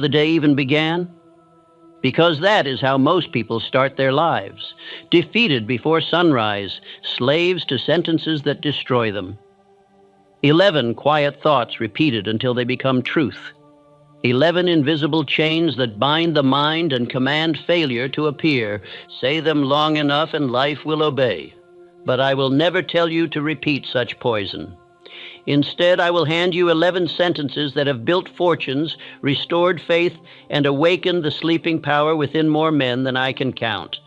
the day even began? Because that is how most people start their lives, defeated before sunrise, slaves to sentences that destroy them. 11 quiet thoughts repeated until they become truth. 11 invisible chains that bind the mind and command failure to appear. Say them long enough and life will obey. But I will never tell you to repeat such poison. Instead, I will hand you 11 sentences that have built fortunes, restored faith, and awakened the sleeping power within more men than I can count.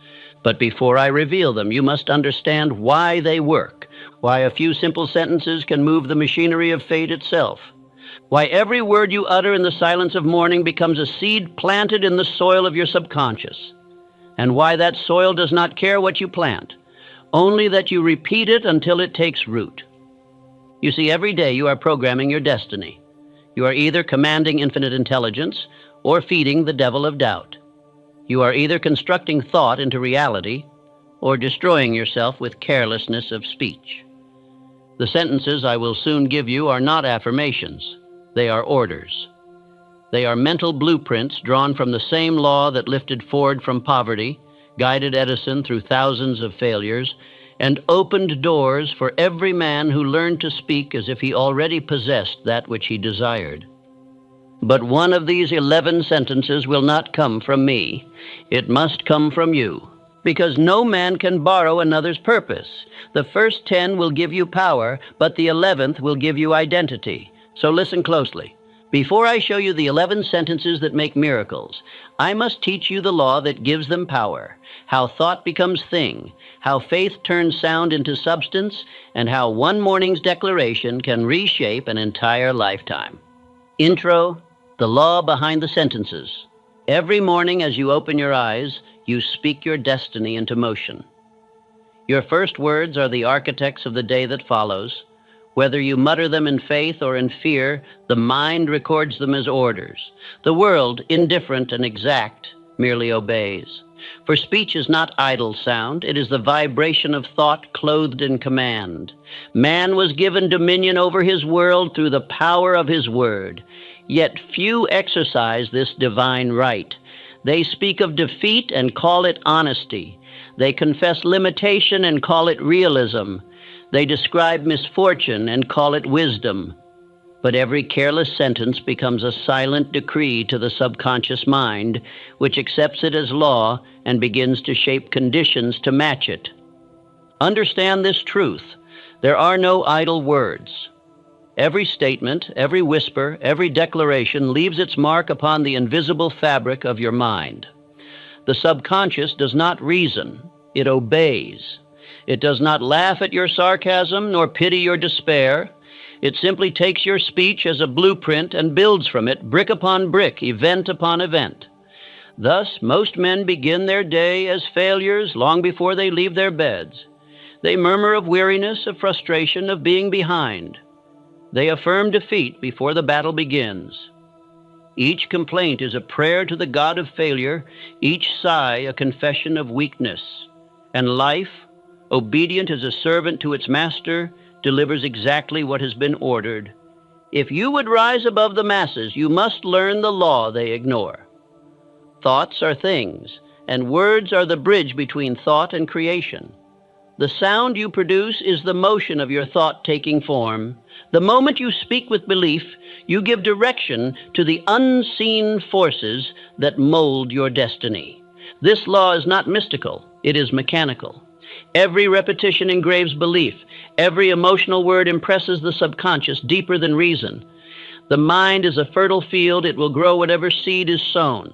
But before I reveal them, you must understand why they work, why a few simple sentences can move the machinery of fate itself, why every word you utter in the silence of morning becomes a seed planted in the soil of your subconscious, and why that soil does not care what you plant, only that you repeat it until it takes root. You see, every day you are programming your destiny. You are either commanding infinite intelligence or feeding the devil of doubt. You are either constructing thought into reality or destroying yourself with carelessness of speech. The sentences I will soon give you are not affirmations. They are orders. They are mental blueprints drawn from the same law that lifted Ford from poverty, guided Edison through thousands of failures, and opened doors for every man who learned to speak as if he already possessed that which he desired. But one of these 11 sentences will not come from me. It must come from you, because no man can borrow another's purpose. The first 10 will give you power, but the 11th will give you identity. So listen closely. Before I show you the 11 sentences that make miracles, I must teach you the law that gives them power, how thought becomes thing, how faith turns sound into substance, and how one morning's declaration can reshape an entire lifetime. Intro, the law behind the sentences. Every morning as you open your eyes, you speak your destiny into motion. Your first words are the architects of the day that follows. Whether you mutter them in faith or in fear, the mind records them as orders. The world, indifferent and exact, merely obeys. For speech is not idle sound, it is the vibration of thought clothed in command. Man was given dominion over his world through the power of his word. Yet few exercise this divine right. They speak of defeat and call it honesty. They confess limitation and call it realism. They describe misfortune and call it wisdom. But every careless sentence becomes a silent decree to the subconscious mind, which accepts it as law and begins to shape conditions to match it. Understand this truth. There are no idle words. Every statement, every whisper, every declaration leaves its mark upon the invisible fabric of your mind. The subconscious does not reason, it obeys. It does not laugh at your sarcasm nor pity your despair. It simply takes your speech as a blueprint and builds from it brick upon brick, event upon event. Thus, most men begin their day as failures long before they leave their beds. They murmur of weariness, of frustration, of being behind. They affirm defeat before the battle begins. Each complaint is a prayer to the God of failure, each sigh a confession of weakness. And life, obedient as a servant to its master, delivers exactly what has been ordered. If you would rise above the masses, you must learn the law they ignore. Thoughts are things, and words are the bridge between thought and creation. The sound you produce is the motion of your thought taking form. The moment you speak with belief, you give direction to the unseen forces that mold your destiny. This law is not mystical, it is mechanical. Every repetition engraves belief. Every emotional word impresses the subconscious deeper than reason. The mind is a fertile field. It will grow whatever seed is sown.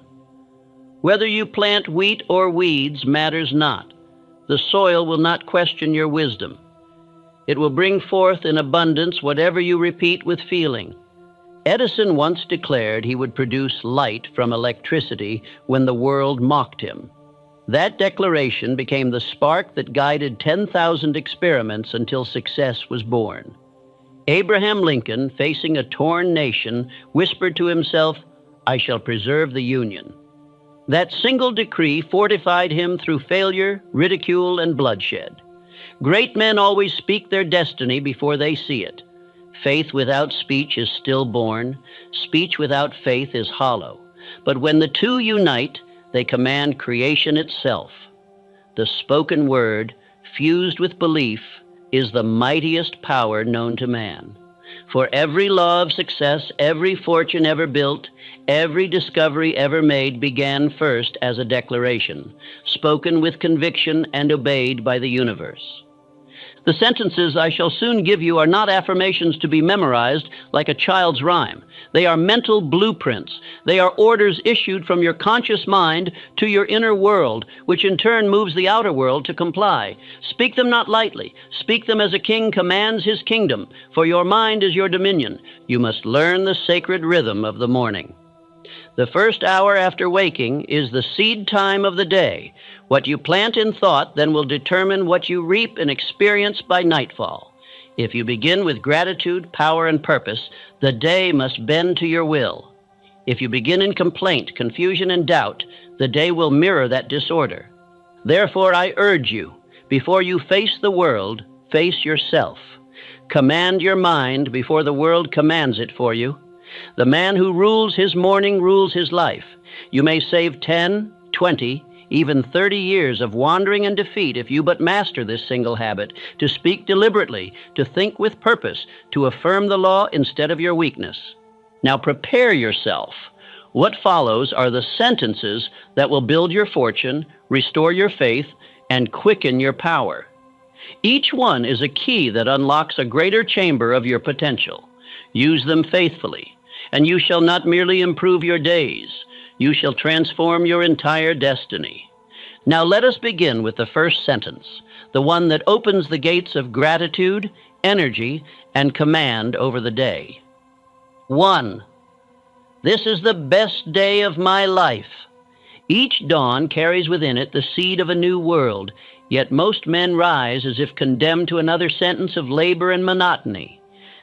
Whether you plant wheat or weeds matters not. The soil will not question your wisdom. It will bring forth in abundance whatever you repeat with feeling. Edison once declared he would produce light from electricity when the world mocked him. That declaration became the spark that guided 10,000 experiments until success was born. Abraham Lincoln, facing a torn nation, whispered to himself, "I shall preserve the Union." That single decree fortified him through failure, ridicule, and bloodshed. Great men always speak their destiny before they see it. Faith without speech is stillborn. Speech without faith is hollow. But when the two unite, they command creation itself. The spoken word, fused with belief, is the mightiest power known to man. For every law of success, every fortune ever built, every discovery ever made began first as a declaration, spoken with conviction and obeyed by the universe. The sentences I shall soon give you are not affirmations to be memorized like a child's rhyme. They are mental blueprints. They are orders issued from your conscious mind to your inner world, which in turn moves the outer world to comply. Speak them not lightly. Speak them as a king commands his kingdom, for your mind is your dominion. You must learn the sacred rhythm of the morning. The first hour after waking is the seed time of the day. What you plant in thought then will determine what you reap and experience by nightfall. If you begin with gratitude, power, and purpose, the day must bend to your will. If you begin in complaint, confusion, and doubt, the day will mirror that disorder. Therefore, I urge you, before you face the world, face yourself. Command your mind before the world commands it for you. The man who rules his morning rules his life. You may save 10, 20, even 30 years of wandering and defeat if you but master this single habit, to speak deliberately, to think with purpose, to affirm the law instead of your weakness. Now prepare yourself. What follows are the sentences that will build your fortune, restore your faith, and quicken your power. Each one is a key that unlocks a greater chamber of your potential. Use them faithfully, and you shall not merely improve your days, you shall transform your entire destiny. Now let us begin with the first sentence, the one that opens the gates of gratitude, energy, and command over the day. 1. This is the best day of my life. Each dawn carries within it the seed of a new world, yet most men rise as if condemned to another sentence of labor and monotony.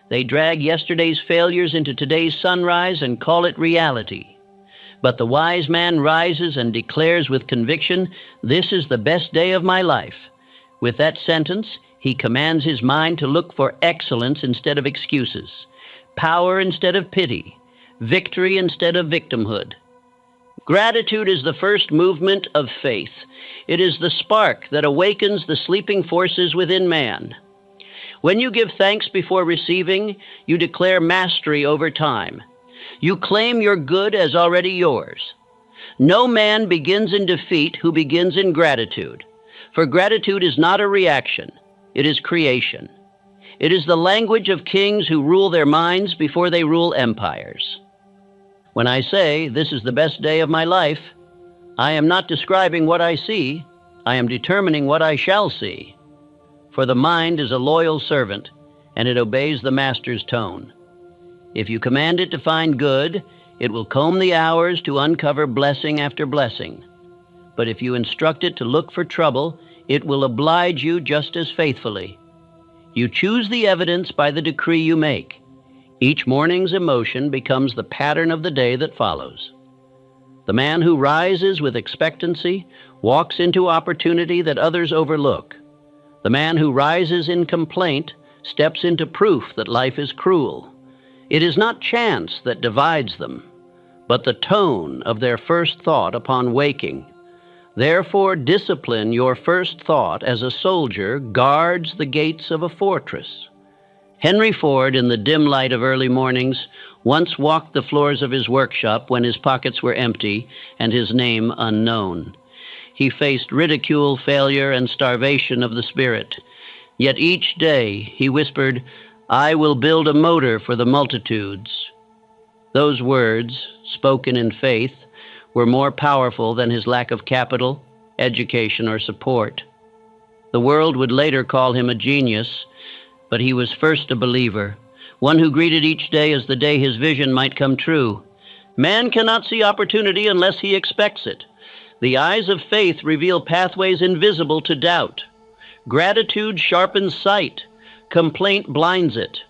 They drag yesterday's failures into today's sunrise and call it reality. But the wise man rises and declares with conviction, "This is the best day of my life." With that sentence, he commands his mind to look for excellence instead of excuses, power instead of pity, victory instead of victimhood. Gratitude is the first movement of faith. It is the spark that awakens the sleeping forces within man. When you give thanks before receiving, you declare mastery over time. You claim your good as already yours. No man begins in defeat who begins in gratitude, for gratitude is not a reaction, it is creation. It is the language of kings who rule their minds before they rule empires. When I say, "This is the best day of my life," I am not describing what I see, I am determining what I shall see. For the mind is a loyal servant, and it obeys the master's tone. If you command it to find good, it will comb the hours to uncover blessing after blessing. But if you instruct it to look for trouble, it will oblige you just as faithfully. You choose the evidence by the decree you make. Each morning's emotion becomes the pattern of the day that follows. The man who rises with expectancy walks into opportunity that others overlook. The man who rises in complaint steps into proof that life is cruel. It is not chance that divides them, but the tone of their first thought upon waking. Therefore, discipline your first thought as a soldier guards the gates of a fortress. Henry Ford, in the dim light of early mornings, once walked the floors of his workshop when his pockets were empty and his name unknown. He faced ridicule, failure, and starvation of the spirit. Yet each day he whispered, "I will build a motor for the multitudes." Those words, spoken in faith, were more powerful than his lack of capital, education, or support. The world would later call him a genius, but he was first a believer, one who greeted each day as the day his vision might come true. Man cannot see opportunity unless he expects it. The eyes of faith reveal pathways invisible to doubt. Gratitude sharpens sight. Complaint blinds it.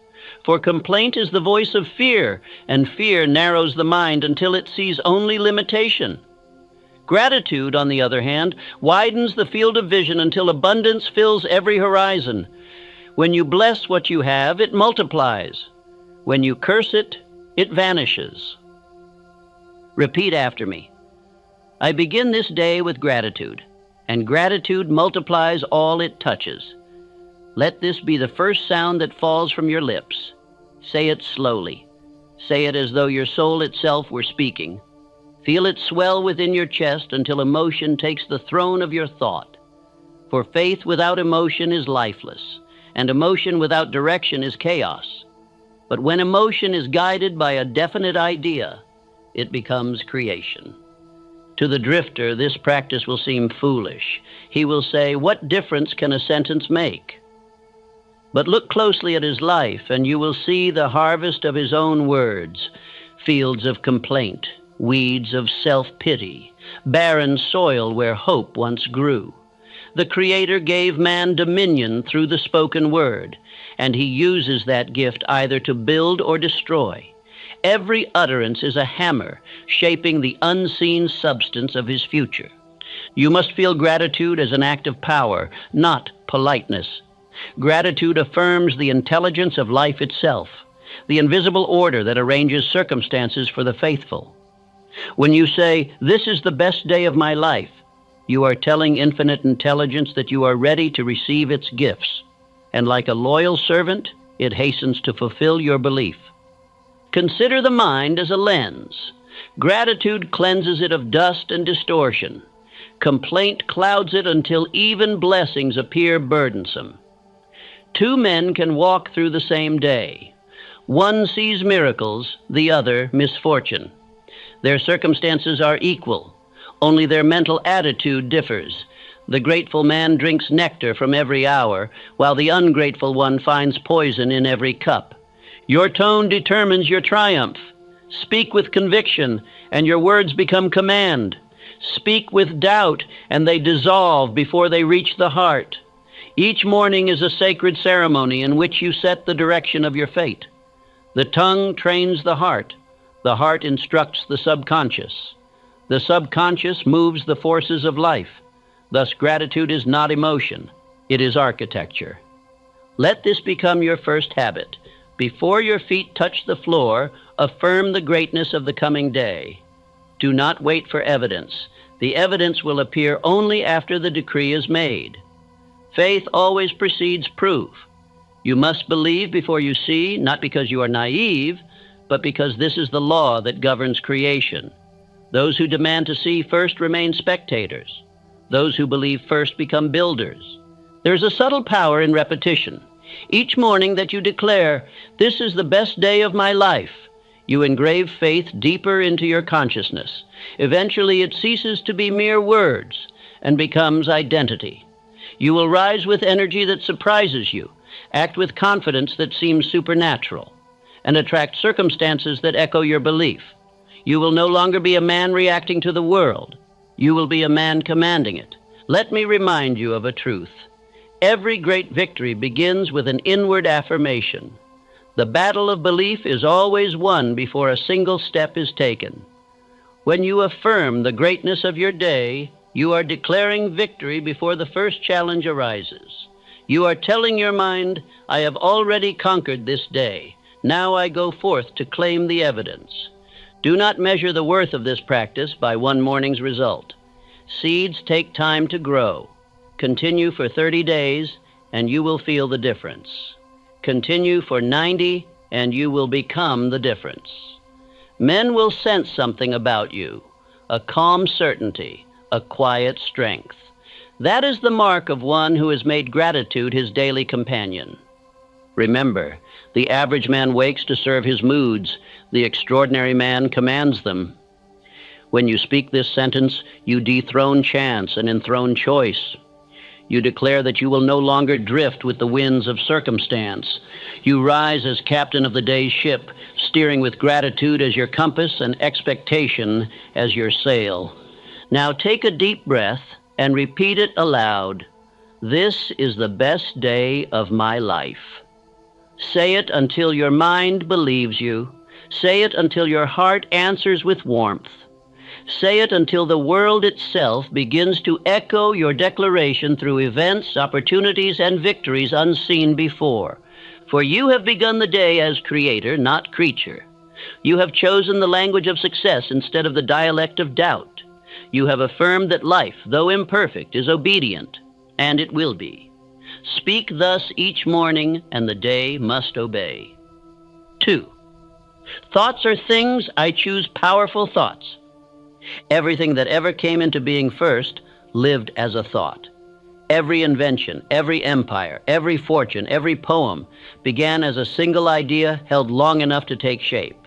For complaint is the voice of fear, and fear narrows the mind until it sees only limitation. Gratitude, on the other hand, widens the field of vision until abundance fills every horizon. When you bless what you have, it multiplies. When you curse it, it vanishes. Repeat after me. I begin this day with gratitude, and gratitude multiplies all it touches. Let this be the first sound that falls from your lips. Say it slowly. Say it as though your soul itself were speaking. Feel it swell within your chest until emotion takes the throne of your thought. For faith without emotion is lifeless, and emotion without direction is chaos. But when emotion is guided by a definite idea, it becomes creation. To the drifter, this practice will seem foolish. He will say, "What difference can a sentence make?" But look closely at his life, and you will see the harvest of his own words, fields of complaint, weeds of self-pity, barren soil where hope once grew. The Creator gave man dominion through the spoken word, and he uses that gift either to build or destroy. Every utterance is a hammer shaping the unseen substance of his future. You must feel gratitude as an act of power, not politeness. Gratitude affirms the intelligence of life itself, the invisible order that arranges circumstances for the faithful. When you say, "This is the best day of my life," you are telling infinite intelligence that you are ready to receive its gifts, and like a loyal servant, it hastens to fulfill your belief. Consider the mind as a lens. Gratitude cleanses it of dust and distortion. Complaint clouds it until even blessings appear burdensome. Two men can walk through the same day. One sees miracles, the other misfortune. Their circumstances are equal, only their mental attitude differs. The grateful man drinks nectar from every hour, while the ungrateful one finds poison in every cup. Your tone determines your triumph. Speak with conviction, and your words become command. Speak with doubt, and they dissolve before they reach the heart. Each morning is a sacred ceremony in which you set the direction of your fate. The tongue trains the heart instructs the subconscious. The subconscious moves the forces of life. Thus, gratitude is not emotion, it is architecture. Let this become your first habit. Before your feet touch the floor, affirm the greatness of the coming day. Do not wait for evidence. The evidence will appear only after the decree is made. Faith always precedes proof. You must believe before you see, not because you are naive, but because this is the law that governs creation. Those who demand to see first remain spectators. Those who believe first become builders. There is a subtle power in repetition. Each morning that you declare, "This is the best day of my life," you engrave faith deeper into your consciousness. Eventually it ceases to be mere words and becomes identity. You will rise with energy that surprises you, act with confidence that seems supernatural, and attract circumstances that echo your belief. You will no longer be a man reacting to the world. You will be a man commanding it. Let me remind you of a truth. Every great victory begins with an inward affirmation. The battle of belief is always won before a single step is taken. When you affirm the greatness of your day, you are declaring victory before the first challenge arises. You are telling your mind, "I have already conquered this day. Now I go forth to claim the evidence." Do not measure the worth of this practice by one morning's result. Seeds take time to grow. Continue for 30 days, and you will feel the difference. Continue for 90, and you will become the difference. Men will sense something about you, a calm certainty, a quiet strength. That is the mark of one who has made gratitude his daily companion. Remember, the average man wakes to serve his moods. The extraordinary man commands them. When you speak this sentence, you dethrone chance and enthrone choice. You declare that you will no longer drift with the winds of circumstance. You rise as captain of the day's ship, steering with gratitude as your compass and expectation as your sail. Now take a deep breath and repeat it aloud. This is the best day of my life. Say it until your mind believes you. Say it until your heart answers with warmth. Say it until the world itself begins to echo your declaration through events, opportunities, and victories unseen before. For you have begun the day as creator, not creature. You have chosen the language of success instead of the dialect of doubt. You have affirmed that life, though imperfect, is obedient, and it will be. Speak thus each morning, and the day must obey. 2. Thoughts are things. I choose powerful thoughts. Everything that ever came into being first lived as a thought. Every invention, every empire, every fortune, every poem began as a single idea held long enough to take shape.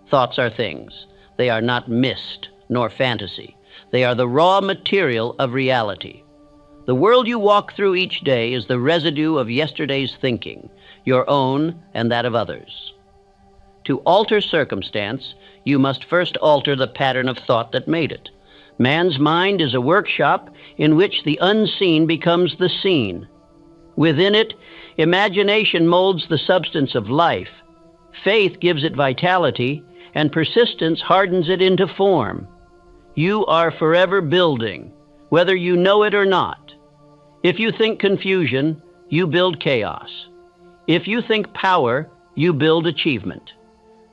Thoughts are things. They are not mist nor fantasy. They are the raw material of reality. The world you walk through each day is the residue of yesterday's thinking, your own and that of others. To alter circumstance, you must first alter the pattern of thought that made it. Man's mind is a workshop in which the unseen becomes the seen. Within it, imagination molds the substance of life. Faith gives it vitality, and persistence hardens it into form. You are forever building, whether you know it or not. If you think confusion, you build chaos. If you think power, you build achievement.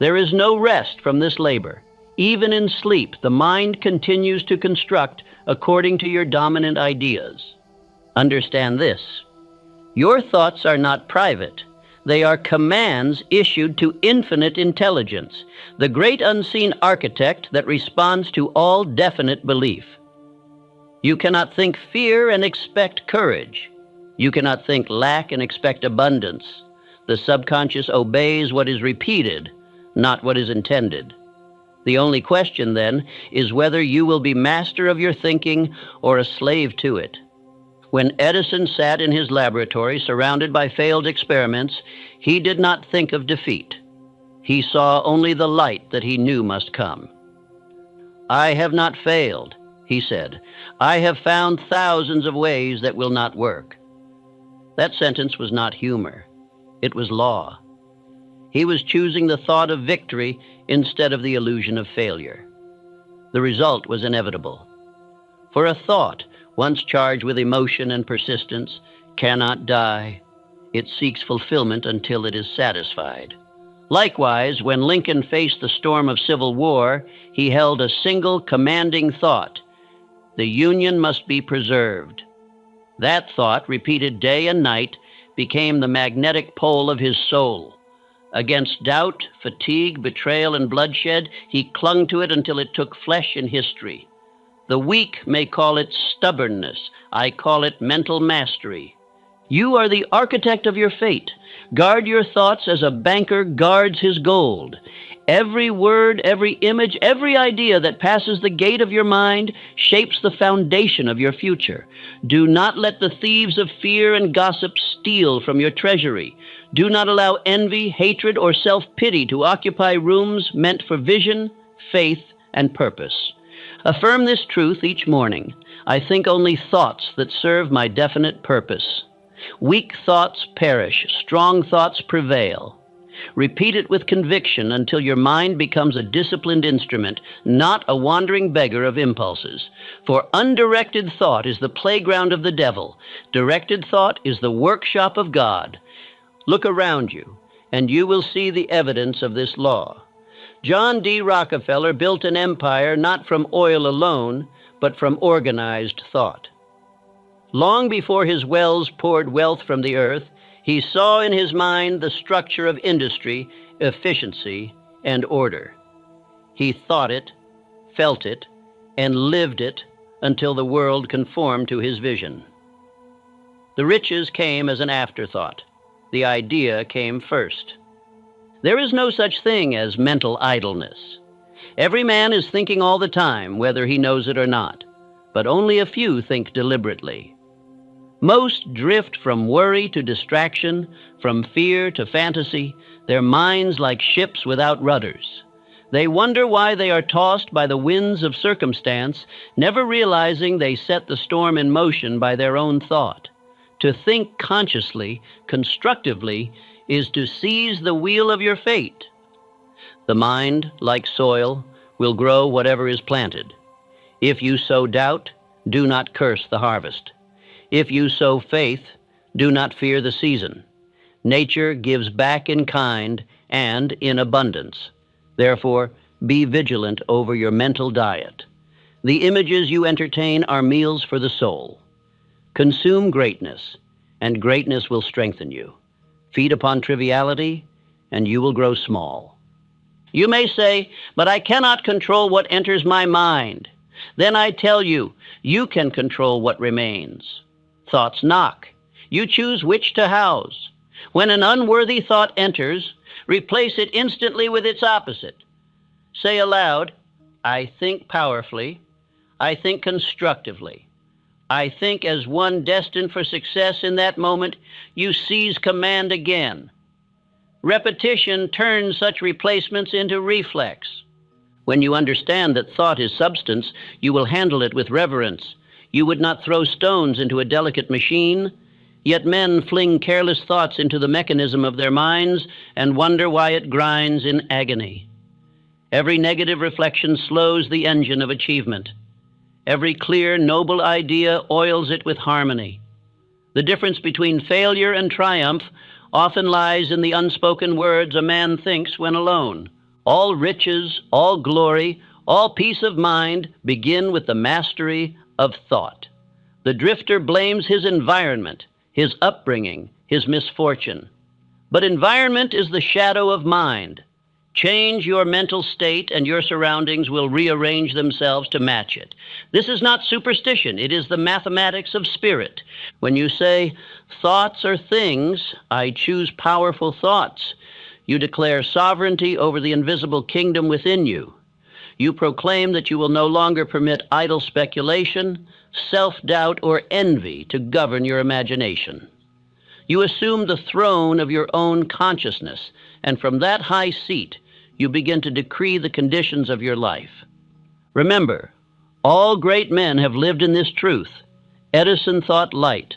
There is no rest from this labor. Even in sleep, the mind continues to construct according to your dominant ideas. Understand this. Your thoughts are not private. They are commands issued to infinite intelligence, the great unseen architect that responds to all definite belief. You cannot think fear and expect courage. You cannot think lack and expect abundance. The subconscious obeys what is repeated, not what is intended. The only question, then, is whether you will be master of your thinking or a slave to it. When Edison sat in his laboratory surrounded by failed experiments, he did not think of defeat. He saw only the light that he knew must come. I have not failed, he said. I have found thousands of ways that will not work. That sentence was not humor. It was law. He was choosing the thought of victory instead of the illusion of failure. The result was inevitable. For a thought, once charged with emotion and persistence, cannot die. It seeks fulfillment until it is satisfied. Likewise, when Lincoln faced the storm of civil war, he held a single commanding thought: the Union must be preserved. That thought, repeated day and night, became the magnetic pole of his soul. Against doubt, fatigue, betrayal, and bloodshed, he clung to it until it took flesh in history. The weak may call it stubbornness. I call it mental mastery. You are the architect of your fate. Guard your thoughts as a banker guards his gold. Every word, every image, every idea that passes the gate of your mind shapes the foundation of your future. Do not let the thieves of fear and gossip steal from your treasury. Do not allow envy, hatred, or self-pity to occupy rooms meant for vision, faith, and purpose. Affirm this truth each morning. I think only thoughts that serve my definite purpose. Weak thoughts perish, strong thoughts prevail. Repeat it with conviction until your mind becomes a disciplined instrument, not a wandering beggar of impulses. For undirected thought is the playground of the devil. Directed thought is the workshop of God. Look around you, and you will see the evidence of this law. John D. Rockefeller built an empire not from oil alone, but from organized thought. Long before his wells poured wealth from the earth, he saw in his mind the structure of industry, efficiency, and order. He thought it, felt it, and lived it until the world conformed to his vision. The riches came as an afterthought. The idea came first. There is no such thing as mental idleness. Every man is thinking all the time, whether he knows it or not, but only a few think deliberately. Most drift from worry to distraction, from fear to fantasy, their minds like ships without rudders. They wonder why they are tossed by the winds of circumstance, never realizing they set the storm in motion by their own thought. To think consciously, constructively, is to seize the wheel of your fate. The mind, like soil, will grow whatever is planted. If you sow doubt, do not curse the harvest. If you sow faith, do not fear the season. Nature gives back in kind and in abundance. Therefore, be vigilant over your mental diet. The images you entertain are meals for the soul. Consume greatness, and greatness will strengthen you. Feed upon triviality, and you will grow small. You may say, but I cannot control what enters my mind. Then I tell you, you can control what remains. Thoughts knock. You choose which to house. When an unworthy thought enters, replace it instantly with its opposite. Say aloud, I think powerfully. I think constructively. I think as one destined for success in that moment, you seize command again. Repetition turns such replacements into reflex. When you understand that thought is substance, you will handle it with reverence. You would not throw stones into a delicate machine, yet men fling careless thoughts into the mechanism of their minds and wonder why it grinds in agony. Every negative reflection slows the engine of achievement. Every clear, noble idea oils it with harmony. The difference between failure and triumph often lies in the unspoken words a man thinks when alone. All riches, all glory, all peace of mind begin with the mastery of thought. The drifter blames his environment, his upbringing, his misfortune. But environment is the shadow of mind. Change your mental state and your surroundings will rearrange themselves to match it. This is not superstition, it is the mathematics of spirit. When you say, thoughts are things, I choose powerful thoughts, you declare sovereignty over the invisible kingdom within you. You proclaim that you will no longer permit idle speculation, self-doubt, or envy to govern your imagination. You assume the throne of your own consciousness, and from that high seat, you begin to decree the conditions of your life. Remember, all great men have lived in this truth. Edison thought light.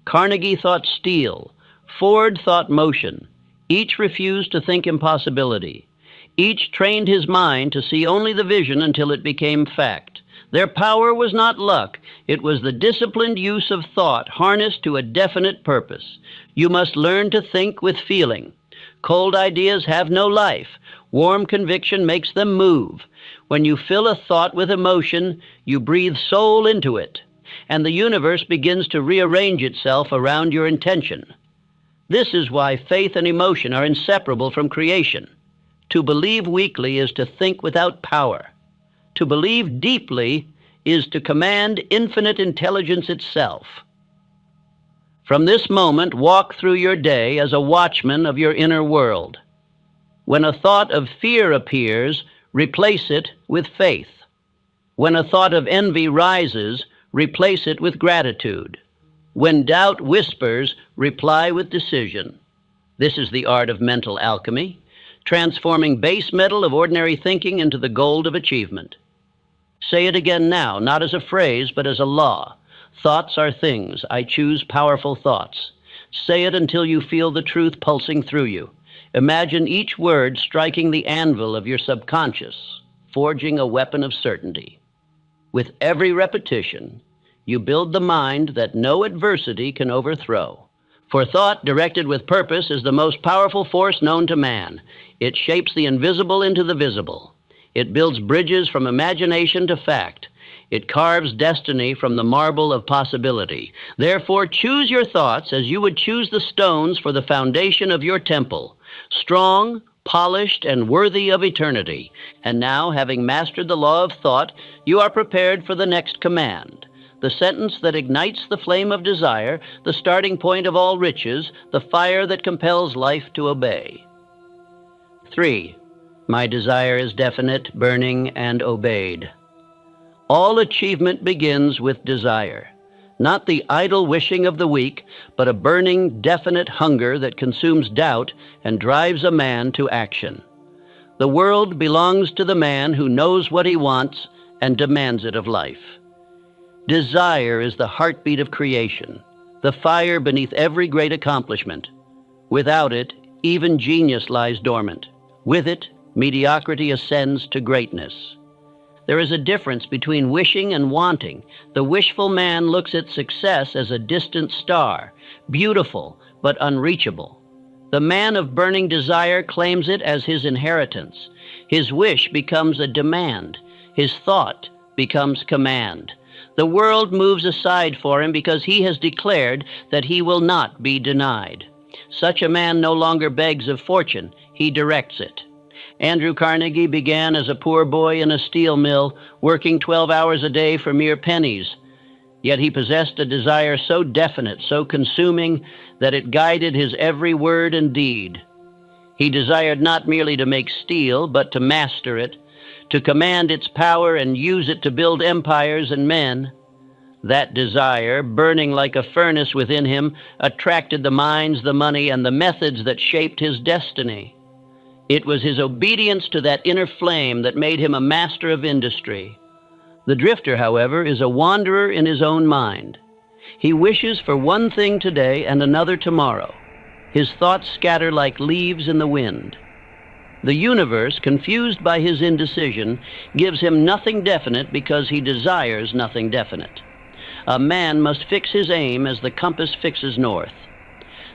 Carnegie thought steel. Ford thought motion. Each refused to think impossibility. Each trained his mind to see only the vision until it became fact. Their power was not luck. It was the disciplined use of thought harnessed to a definite purpose. You must learn to think with feeling. Cold ideas have no life. Warm conviction makes them move. When you fill a thought with emotion, you breathe soul into it, and the universe begins to rearrange itself around your intention. This is why faith and emotion are inseparable from creation. To believe weakly is to think without power. To believe deeply is to command infinite intelligence itself. From this moment, walk through your day as a watchman of your inner world. When a thought of fear appears, replace it with faith. When a thought of envy rises, replace it with gratitude. When doubt whispers, reply with decision. This is the art of mental alchemy, transforming base metal of ordinary thinking into the gold of achievement. Say it again now, not as a phrase, but as a law. Thoughts are things. I choose powerful thoughts. Say it until you feel the truth pulsing through you. Imagine each word striking the anvil of your subconscious, forging a weapon of certainty. With every repetition, you build the mind that no adversity can overthrow. For thought directed with purpose is the most powerful force known to man. It shapes the invisible into the visible. It builds bridges from imagination to fact. It carves destiny from the marble of possibility. Therefore, choose your thoughts as you would choose the stones for the foundation of your temple, strong, polished, and worthy of eternity. And now, having mastered the law of thought, you are prepared for the next command, the sentence that ignites the flame of desire, the starting point of all riches, the fire that compels life to obey. 3. My desire is definite, burning, and obeyed. All achievement begins with desire, not the idle wishing of the weak, but a burning, definite hunger that consumes doubt and drives a man to action. The world belongs to the man who knows what he wants and demands it of life. Desire is the heartbeat of creation, the fire beneath every great accomplishment. Without it, even genius lies dormant. With it, mediocrity ascends to greatness. There is a difference between wishing and wanting. The wishful man looks at success as a distant star, beautiful but unreachable. The man of burning desire claims it as his inheritance. His wish becomes a demand. His thought becomes command. The world moves aside for him because he has declared that he will not be denied. Such a man no longer begs of fortune, he directs it. Andrew Carnegie began as a poor boy in a steel mill, working 12 hours a day for mere pennies. Yet he possessed a desire so definite, so consuming, that it guided his every word and deed. He desired not merely to make steel, but to master it, to command its power and use it to build empires and men. That desire, burning like a furnace within him, attracted the minds, the money, and the methods that shaped his destiny. It was his obedience to that inner flame that made him a master of industry. The drifter, however, is a wanderer in his own mind. He wishes for one thing today and another tomorrow. His thoughts scatter like leaves in the wind. The universe, confused by his indecision, gives him nothing definite because he desires nothing definite. A man must fix his aim as the compass fixes north.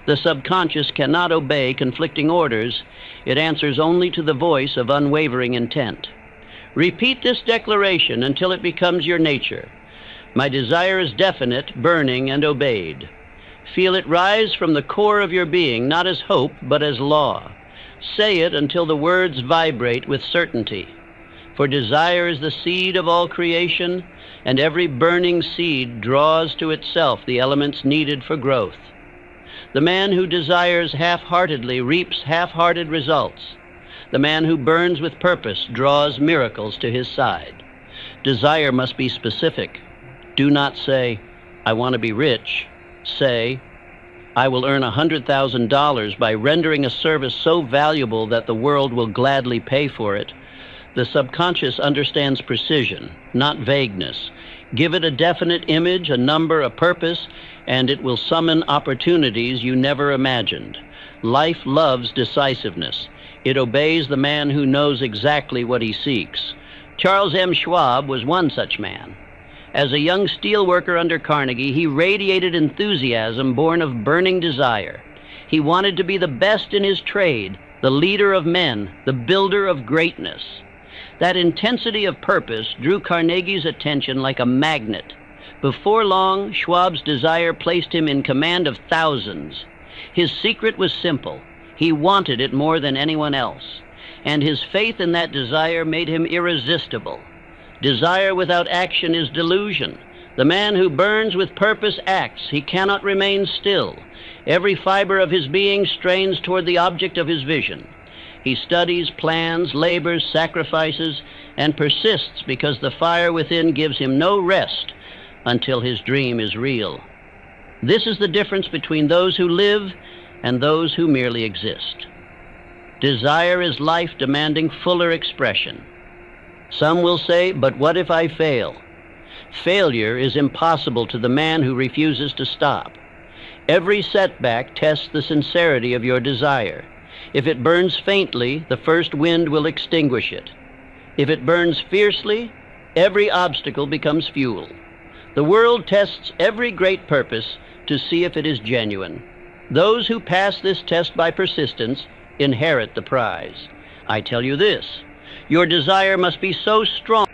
The subconscious cannot obey conflicting orders. It answers only to the voice of unwavering intent. Repeat this declaration until it becomes your nature. My desire is definite, burning, and obeyed. Feel it rise from the core of your being, not as hope, but as law. Say it until the words vibrate with certainty. For desire is the seed of all creation, and every burning seed draws to itself the elements needed for growth. The man who desires half-heartedly reaps half-hearted results. The man who burns with purpose draws miracles to his side. Desire must be specific. Do not say, I want to be rich. Say, I will earn $100,000 by rendering a service so valuable that the world will gladly pay for it. The subconscious understands precision, not vagueness. Give it a definite image, a number, a purpose, and it will summon opportunities you never imagined. Life loves decisiveness. It obeys the man who knows exactly what he seeks. Charles M. Schwab was one such man. As a young steelworker under Carnegie, he radiated enthusiasm born of burning desire. He wanted to be the best in his trade, the leader of men, the builder of greatness. That intensity of purpose drew Carnegie's attention like a magnet. Before long, Schwab's desire placed him in command of thousands. His secret was simple. He wanted it more than anyone else, and his faith in that desire made him irresistible. Desire without action is delusion. The man who burns with purpose acts. He cannot remain still. Every fiber of his being strains toward the object of his vision. He studies, plans, labors, sacrifices, and persists because the fire within gives him no rest until his dream is real. This is the difference between those who live and those who merely exist. Desire is life demanding fuller expression. Some will say, but what if I fail? Failure is impossible to the man who refuses to stop. Every setback tests the sincerity of your desire. If it burns faintly, the first wind will extinguish it. If it burns fiercely, every obstacle becomes fuel. The world tests every great purpose to see if it is genuine. Those who pass this test by persistence inherit the prize. I tell you this, your desire must be so strong